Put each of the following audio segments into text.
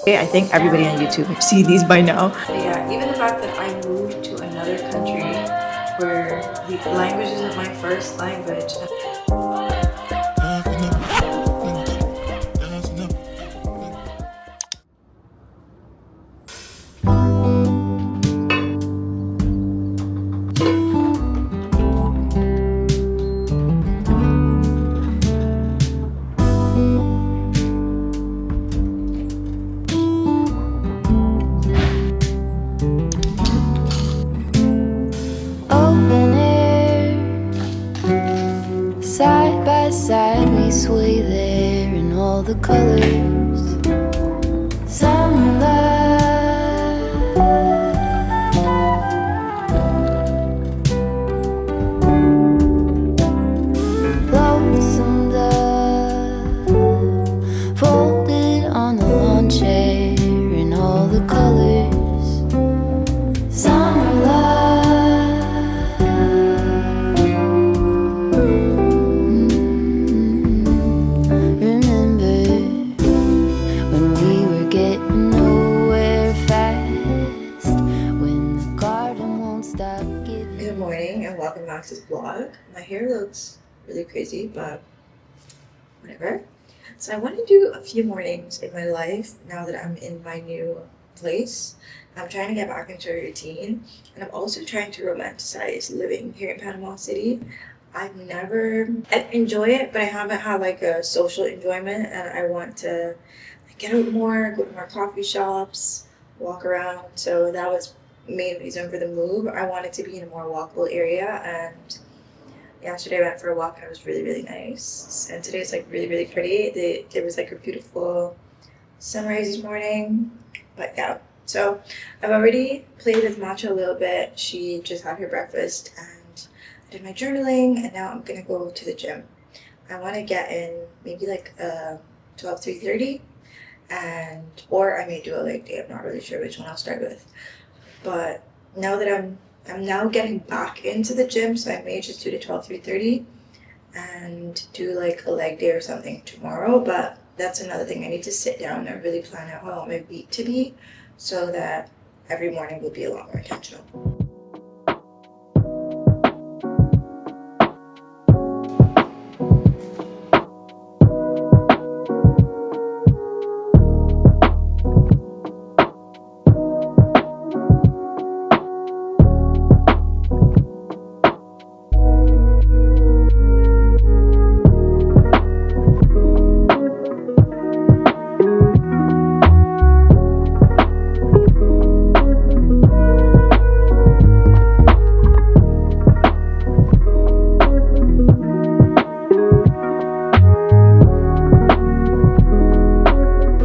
I think everybody on YouTube have seen these by now. But yeah, even the fact that I moved to another country where the language isn't my first language. Open air, side by side we sway there in all the colors. Summer love, lonesome dove, folded on the lawn chair in all the colors. Summer love. Good morning and welcome back to the vlog. My hair looks really crazy, but whatever. So I want to do a few mornings in my life now that I'm in my new place. I'm trying to get back into a routine, and I'm also trying to romanticize living here in Panama City. I enjoy it, but I haven't had like a social enjoyment, and I want to get out more, go to more coffee shops, walk around. So that was main reason for the move. I wanted to be in a more walkable area, and yesterday I went for a walk and it was really, really nice. And today it's like really, really pretty. There was like a beautiful sunrise this morning. But yeah, so I've already played with Matcha a little bit. She just had her breakfast and I did my journaling, and now I'm gonna go to the gym. I want to get in maybe like 3:30, or I may do a leg day. I'm not really sure which one I'll start with. But now that I'm now getting back into the gym, so I may just do the 3:30 and do like a leg day or something tomorrow. But that's another thing. I need to sit down and really plan out how I want my week to be, so that every morning will be a lot more intentional.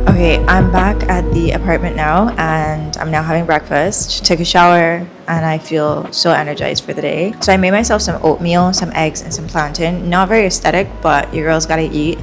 Okay, I'm back at the apartment now, and I'm now having breakfast. Took a shower, and I feel so energized for the day. So I made myself some oatmeal, some eggs, and some plantain. Not very aesthetic, but your girl's gotta eat.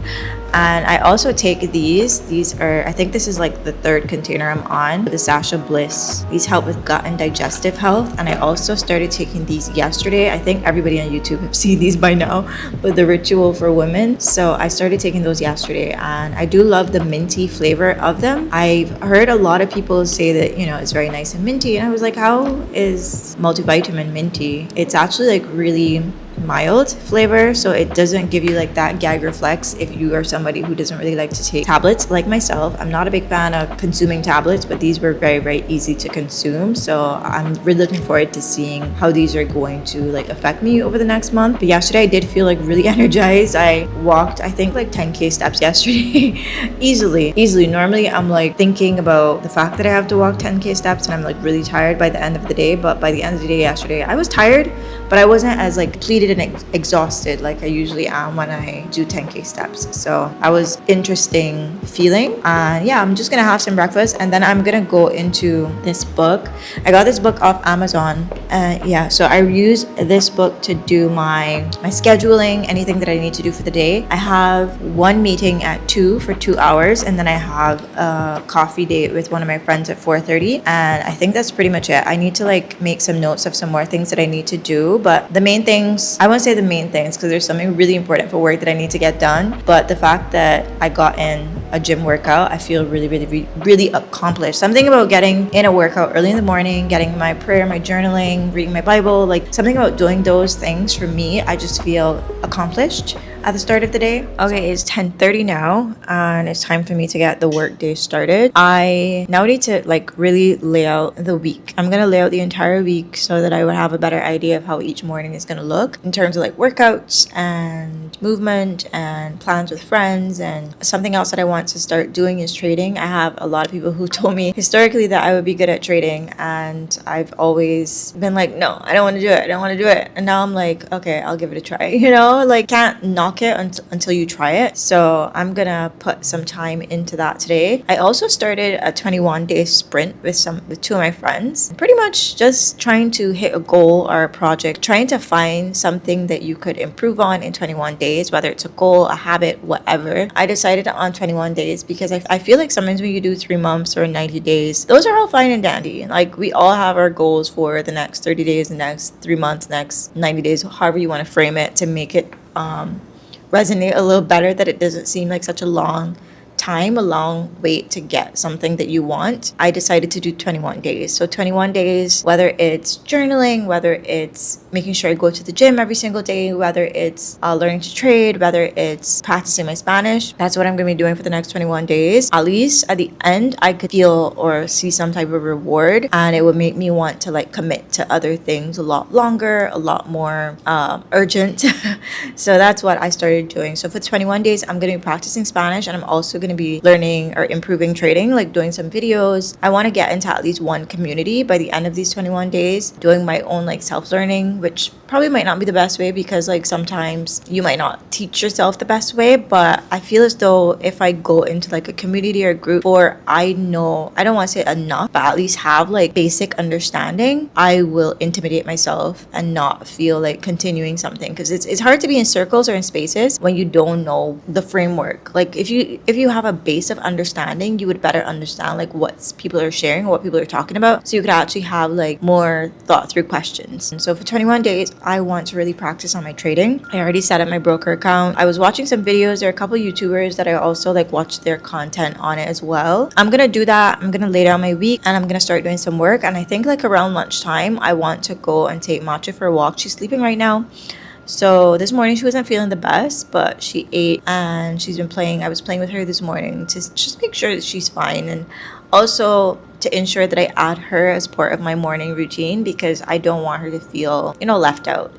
And I also take these. These are, I think this is like the third container I'm on. The Sasha Bliss. These help with gut and digestive health. And I also started taking these yesterday. I think everybody on YouTube have seen these by now, but the Ritual for Women. So I started taking those yesterday, and I do love the minty flavor of them. I've heard a lot of people say that, you know, it's very nice and minty. And I was like, how is multivitamin minty? It's actually like really mild flavor, so it doesn't give you like that gag reflex if you are somebody who doesn't really like to take tablets like myself. I'm not a big fan of consuming tablets, but these were very, very easy to consume, so I'm really looking forward to seeing how these are going to like affect me over the next month. But yesterday I did feel like really energized. I walked, I think, like 10k steps yesterday. easily normally I'm like thinking about the fact that I have to walk 10k steps and I'm like really tired by the end of the day. But by the end of the day yesterday I was tired, but I wasn't as like depleted and exhausted like I usually am when I do 10k steps. So I was interesting feeling. Yeah, I'm just gonna have some breakfast and then I'm gonna go into this book. I got this book off Amazon. Yeah, so I use this book to do my scheduling, anything that I need to do for the day. I have one meeting at 2 for 2 hours, and then I have a coffee date with one of my friends at 4:30, and I think that's pretty much it. I need to like make some notes of some more things that I need to do, but the main things things. I won't say the main things because there's something really important for work that I need to get done. But the fact that I got in a gym workout, I feel really accomplished. Something about getting in a workout early in the morning, getting my prayer, my journaling, reading my Bible, like something about doing those things for me, I just feel accomplished at the start of the day. Okay, it's 10:30 now and it's time for me to get the work day started. I now need to like really lay out the week. I'm gonna lay out the entire week so that I would have a better idea of how each morning is gonna look in terms of like workouts and movement and plans with friends. And something else that I want to start doing is trading. I have a lot of people who told me historically that I would be good at trading, and I've always been like, no, I don't want to do it. I don't want to do it. And now I'm like, okay, I'll give it a try. You know, like can't knock it until you try it. So I'm gonna put some time into that today. I also started a 21-day sprint with two of my friends. Pretty much just trying to hit a goal or a project, trying to find something that you could improve on in 21 days, whether it's a goal, a habit, whatever. I decided on 21 days because I feel like sometimes when you do 3 months or 90 days, those are all fine and dandy. Like we all have our goals for the next 30 days, the next 3 months, next 90 days, however you want to frame it to make it resonate a little better, that it doesn't seem like such a long time, a long wait to get something that you want. I decided to do 21 days. So 21 days, whether it's journaling, whether it's making sure I go to the gym every single day, whether it's learning to trade, whether it's practicing my Spanish, that's what I'm going to be doing for the next 21 days. At least at the end, I could feel or see some type of reward, and it would make me want to like commit to other things a lot longer, a lot more urgent. So that's what I started doing. So for 21 days, I'm going to be practicing Spanish, and I'm also going to be learning or improving trading, like doing some videos. I want to get into at least one community by the end of these 21 days, doing my own like self-learning, which probably might not be the best way because like sometimes you might not teach yourself the best way. But I feel as though if I go into like a community or group, or I know, I don't want to say enough, but at least have like basic understanding, I will intimidate myself and not feel like continuing something, because it's hard to be in circles or in spaces when you don't know the framework. Like if you have a base of understanding, you would better understand like what people are sharing, what people are talking about, so you could actually have like more thought through questions. And so for 21 days, I want to really practice on my trading. I already set up my broker account. I was watching some videos. There are a couple YouTubers that I also like watch their content on it as well. I'm gonna do that. I'm gonna lay down my week and I'm gonna start doing some work. And I think like around lunchtime, I want to go and take Matcha for a walk. She's sleeping right now. So this morning she wasn't feeling the best, but she ate and she's been playing. I was playing with her this morning to just make sure that she's fine, and also to ensure that I add her as part of my morning routine, because I don't want her to feel, left out.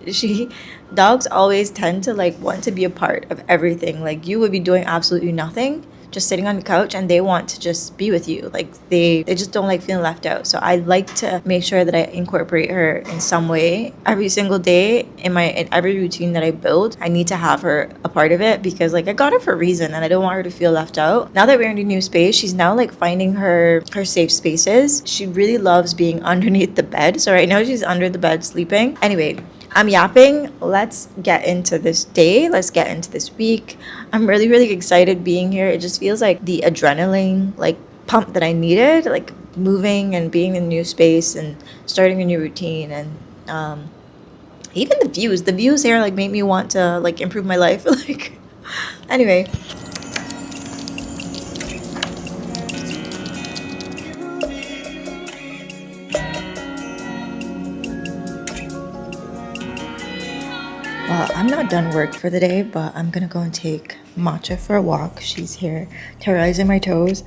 Dogs always tend to like want to be a part of everything. Like you would be doing absolutely nothing, just sitting on the couch, and they want to just be with you. Like they just don't like feeling left out. So I like to make sure that I incorporate her in some way every single day in every routine that I build. I need to have her a part of it, because like I got her for a reason and I don't want her to feel left out. Now that we're in a new space, she's now like finding her safe spaces. She really loves being underneath the bed. So right now she's under the bed sleeping. Anyway, I'm yapping. Let's get into this day. Let's get into this week. I'm really excited being here. It just feels like the adrenaline like pump that I needed, like moving and being in a new space and starting a new routine. And even the views here like make me want to like improve my life. Like anyway. Well, I'm not done work for the day, but I'm gonna go and take Matcha for a walk. She's here terrorizing my toes.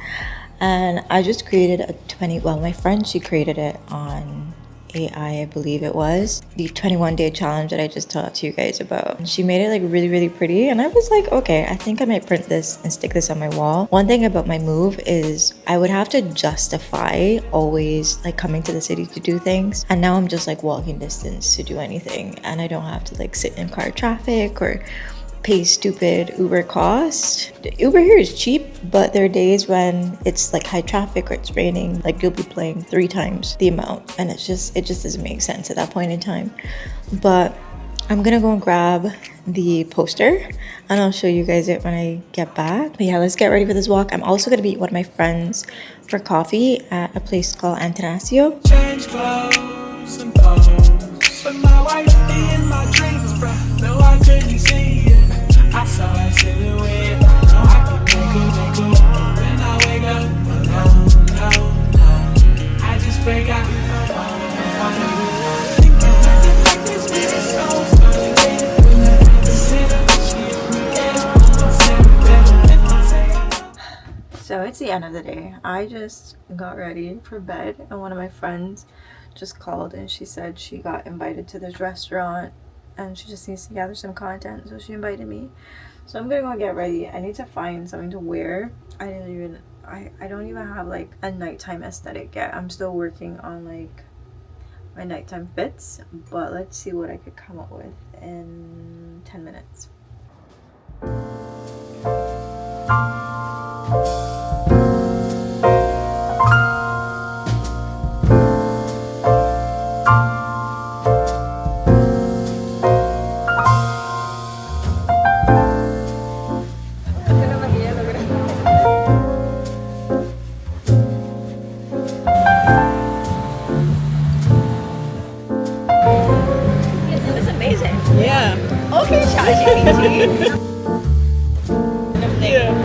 And I just created my friend, she created it on AI, I believe it was. The 21-day challenge that I just talked to you guys about. She made it like really pretty, and I was like, okay, I think I might print this and stick this on my wall. One thing about my move is I would have to justify always like coming to the city to do things, and now I'm just like walking distance to do anything, and I don't have to like sit in car traffic or pay stupid Uber cost. Uber here is cheap, but there are days when it's like high traffic or it's raining, like you'll be paying 3 times the amount, and it just doesn't make sense at that point in time. But I'm gonna go and grab the poster and I'll show you guys it when I get back. But yeah, let's get ready for this walk. I'm also gonna meet one of my friends for coffee at a place called Antanasio. Change clothes and pose, but my wife in my dreams. from. No, I couldn't see you. I saw a silhouette. No, I can make a when I wake up alone, no. I just break out. So it's the end of the day. I just got ready for bed, and one of my friends just called and she said she got invited to this restaurant and she just needs to gather some content, so she invited me. So I'm gonna go get ready. I need to find something to wear. I don't even have like a nighttime aesthetic yet. I'm still working on like my nighttime fits, but let's see what I could come up with in 10 minutes.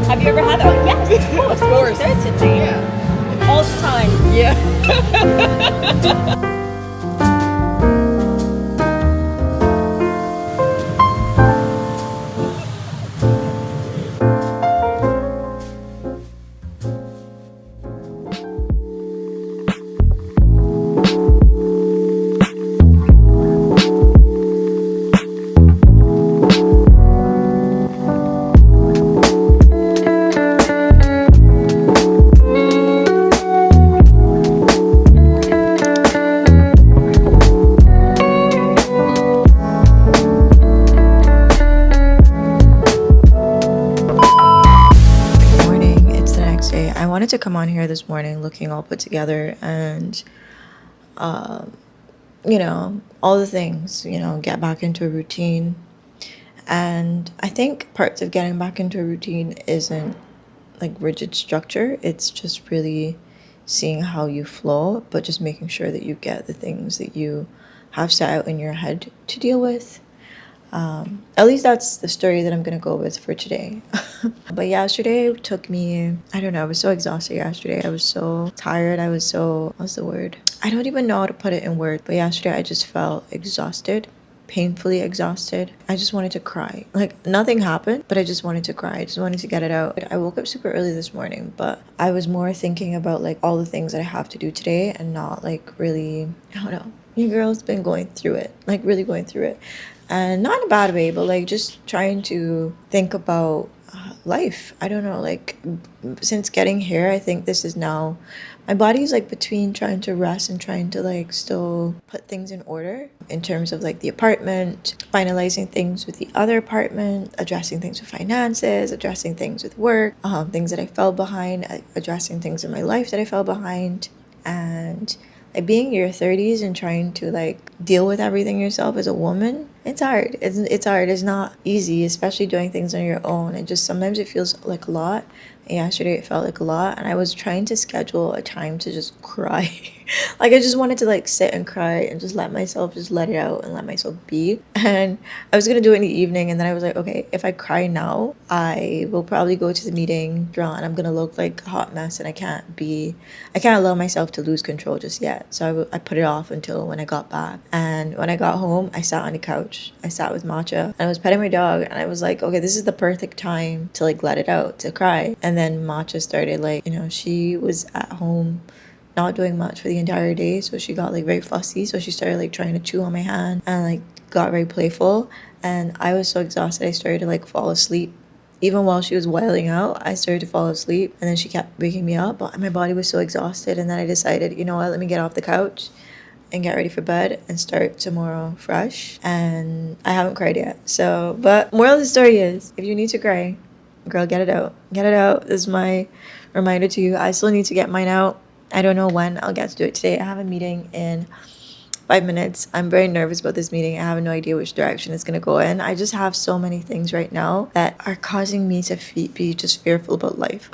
Have you ever had that? Oh, yes, of course. Certainly. Yeah. All the time. Yeah. To come on here this morning looking all put together and you know, all the things, you know, get back into a routine. And I think parts of getting back into a routine isn't like rigid structure, it's just really seeing how you flow, but just making sure that you get the things that you have set out in your head to deal with. At least that's the story that I'm gonna go with for today. But yesterday took me, I don't know, I was so exhausted yesterday. I was so tired. I was so, what's the word? I don't even know how to put it in words, but yesterday I just felt exhausted, painfully exhausted. I just wanted to cry. Like nothing happened, but I just wanted to cry. I just wanted to get it out. I woke up super early this morning, but I was more thinking about like all the things that I have to do today and not like really, I don't know. Your girl's been going through it, like really going through it. And not in a bad way, but like just trying to think about life. I don't know, like since getting here, I think this is now, my body's like between trying to rest and trying to like still put things in order in terms of like the apartment, finalizing things with the other apartment, addressing things with finances, addressing things with work, things that I fell behind, addressing things in my life that I fell behind. And like being in your 30s and trying to like deal with everything yourself as a woman, it's hard. It's hard. It's not easy, especially doing things on your own. It just sometimes it feels like a lot. And yesterday it felt like a lot, and I was trying to schedule a time to just cry. Like I just wanted to like sit and cry and just let myself just let it out and let myself be. And I was gonna do it in the evening, and then I was like, okay, if I cry now, I will probably go to the meeting drawn and I'm gonna look like a hot mess, and I can't allow myself to lose control just yet. So I put it off until when I got back. And when I got home, I sat on the couch. I sat with Matcha and I was petting my dog, and I was like, okay, this is the perfect time to like let it out, to cry. And then Matcha started like, you know, she was at home not doing much for the entire day, so she got like very fussy, so she started like trying to chew on my hand and like got very playful. And I was so exhausted, I started to like fall asleep. Even while she was wailing out, I started to fall asleep, and then she kept waking me up, but my body was so exhausted. And then I decided, you know what, let me get off the couch and get ready for bed and start tomorrow fresh. And I haven't cried yet. So, but moral of the story is, if you need to cry, girl, get it out. Get it out. This is my reminder to you. I still need to get mine out. I don't know when I'll get to do it today. I have a meeting in 5 minutes. I'm very nervous about this meeting. I have no idea which direction it's going to go in. I just have so many things right now that are causing me to be just fearful about life.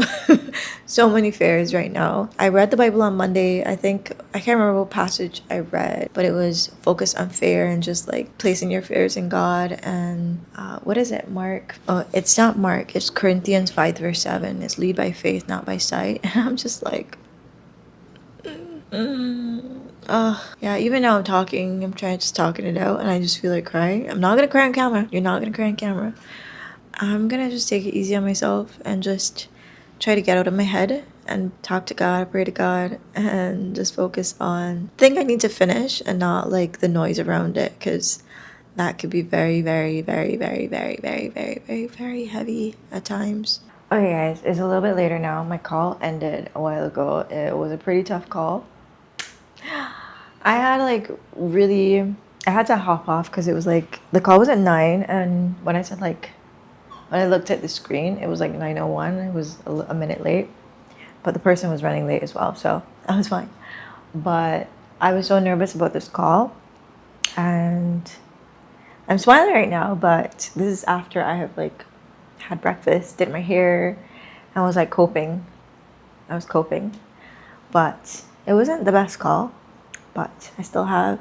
So many fears right now. I read the Bible on Monday. I can't remember what passage I read, but it was focus on fear and just like placing your fears in God. And what is it, Mark? Oh, it's not Mark. It's Corinthians 5 verse 7. It's lead by faith, not by sight. And I'm just like, yeah, even now I'm talking, just talking it out, and I just feel like crying. I'm not gonna cry on camera. You're not gonna cry on camera. I'm gonna just take it easy on myself and just try to get out of my head and talk to God, pray to God, and just focus on the thing I need to finish and not like the noise around it, because that could be very, very, very, very, very, very, very, very, very heavy at times. Okay, guys, it's a little bit later now. My call ended a while ago. It was a pretty tough call. I had to hop off because it was like, the call was at 9, and when I looked at the screen, it was like 9:01. It was a minute late, but the person was running late as well, so that was fine. But I was so nervous about this call, and I'm smiling right now, but this is after I have like had breakfast, did my hair, and was like coping. I was coping, but it wasn't the best call. But I still have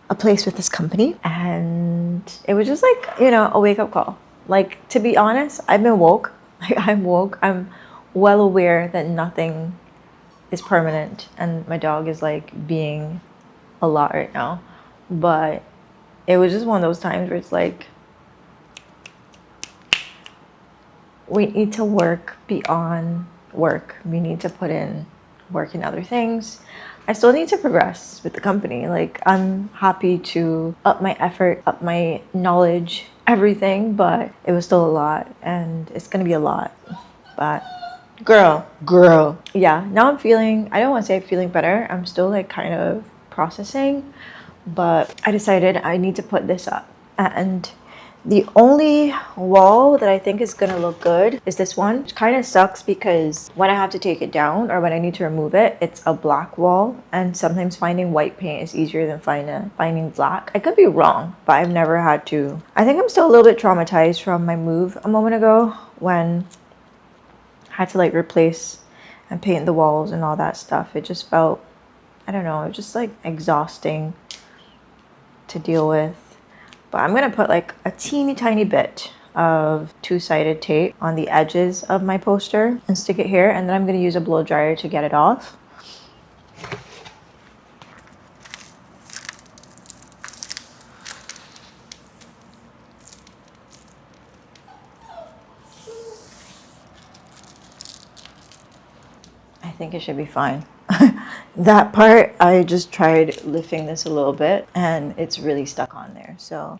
a place with this company, and it was just like, a wake-up call. Like, to be honest, I've been woke. I'm woke. I'm well aware that nothing is permanent, and my dog is like being a lot right now. But it was just one of those times where it's like, we need to work beyond work. We need to put in work in other things. I still need to progress with the company. Like, I'm happy to up my effort, up my knowledge, everything, but it was still a lot, and it's gonna be a lot. But girl. Yeah, now I don't want to say I'm feeling better. I'm still like kind of processing, but I decided I need to put this up. And the only wall that I think is gonna look good is this one. It kind of sucks because when I have to take it down or when I need to remove it, it's a black wall, and sometimes finding white paint is easier than finding black. I could be wrong, but I've never had to. I think I'm still a little bit traumatized from my move a moment ago when I had to like replace and paint the walls and all that stuff. It just felt, I don't know, it was just like exhausting to deal with. But I'm gonna put like a teeny tiny bit of two-sided tape on the edges of my poster and stick it here, and then I'm gonna use a blow dryer to get it off. I think it should be fine. That part, I just tried lifting this a little bit and it's really stuck on there, so.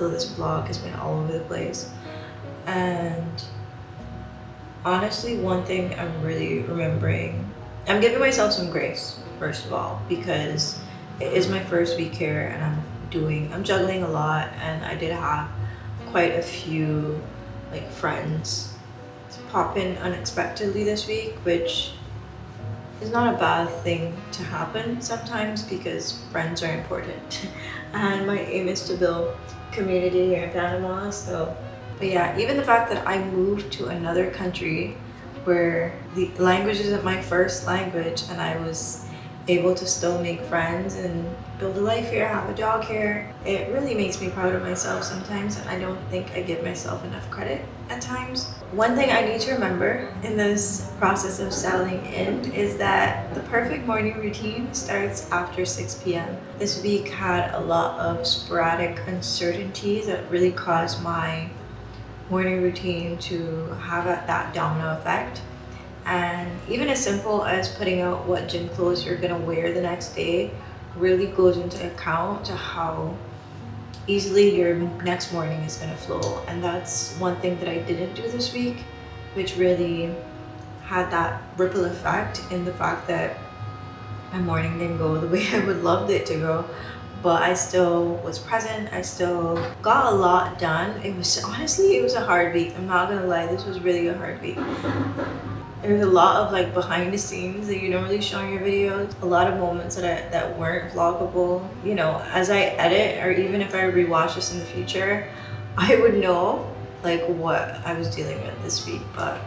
This vlog has been all over the place, and honestly, one thing I'm really remembering, I'm giving myself some grace first of all, because it is my first week here and I'm juggling a lot, and I did have quite a few like friends pop in unexpectedly this week, which is not a bad thing to happen sometimes because friends are important and my aim is to build community here in Panama. So, but yeah, even the fact that I moved to another country where the language isn't my first language, and I was able to still make friends and build a life here, have a job here. It really makes me proud of myself sometimes, and I don't think I give myself enough credit at times. One thing I need to remember in this process of settling in is that the perfect morning routine starts after 6 p.m. This week had a lot of sporadic uncertainties that really caused my morning routine to have that domino effect. And even as simple as putting out what gym clothes you're gonna wear the next day really goes into account to how easily your next morning is gonna flow. And that's one thing that I didn't do this week, which really had that ripple effect in the fact that my morning didn't go the way I would love it to go. But I still was present. I still got a lot done. It was a hard week. I'm not gonna lie, this was really a hard week. There's a lot of like behind the scenes that you don't really show in your videos. A lot of moments that weren't vloggable. You know, as I edit, or even if I rewatch this in the future, I would know like what I was dealing with this week. But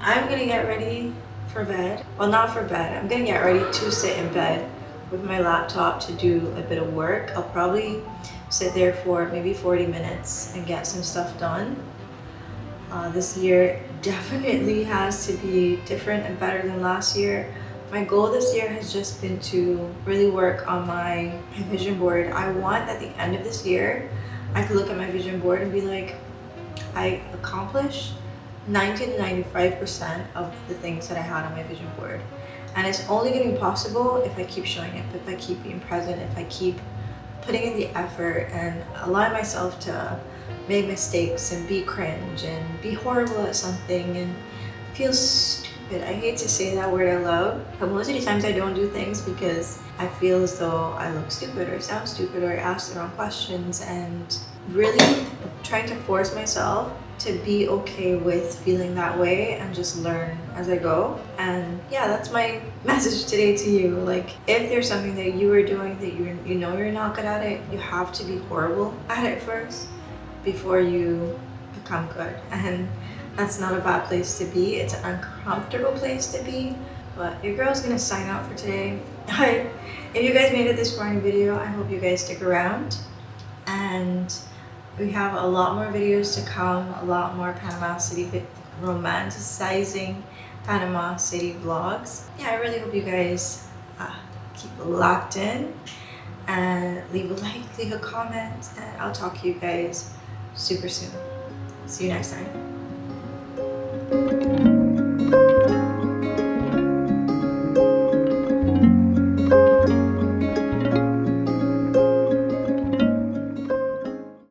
I'm gonna get ready for bed. Well, not for bed. I'm gonna get ready to sit in bed with my laptop to do a bit of work. I'll probably sit there for maybe 40 minutes and get some stuff done. This year definitely has to be different and better than last year. My goal this year has just been to really work on my vision board. I want at the end of this year, I could look at my vision board and be like, I accomplished 90 to 95% of the things that I had on my vision board. And it's only going to be possible if I keep showing up, if I keep being present, if I keep putting in the effort and allowing myself to make mistakes and be cringe and be horrible at something and feel stupid. I hate to say that word out loud, but most of the times I don't do things because I feel as though I look stupid or sound stupid or ask the wrong questions, and really trying to force myself to be okay with feeling that way and just learn as I go. And yeah, that's my message today to you. Like, if there's something that you are doing that you know you're not good at it, you have to be horrible at it first before you become good. And that's not a bad place to be. It's an uncomfortable place to be, but your girl's gonna sign out for today. If you guys made it this far in the video, I hope you guys stick around. And we have a lot more videos to come, a lot more Panama City romanticizing Panama City vlogs. Yeah, I really hope you guys keep locked in and leave a like, leave a comment, and I'll talk to you guys super soon. See you next time.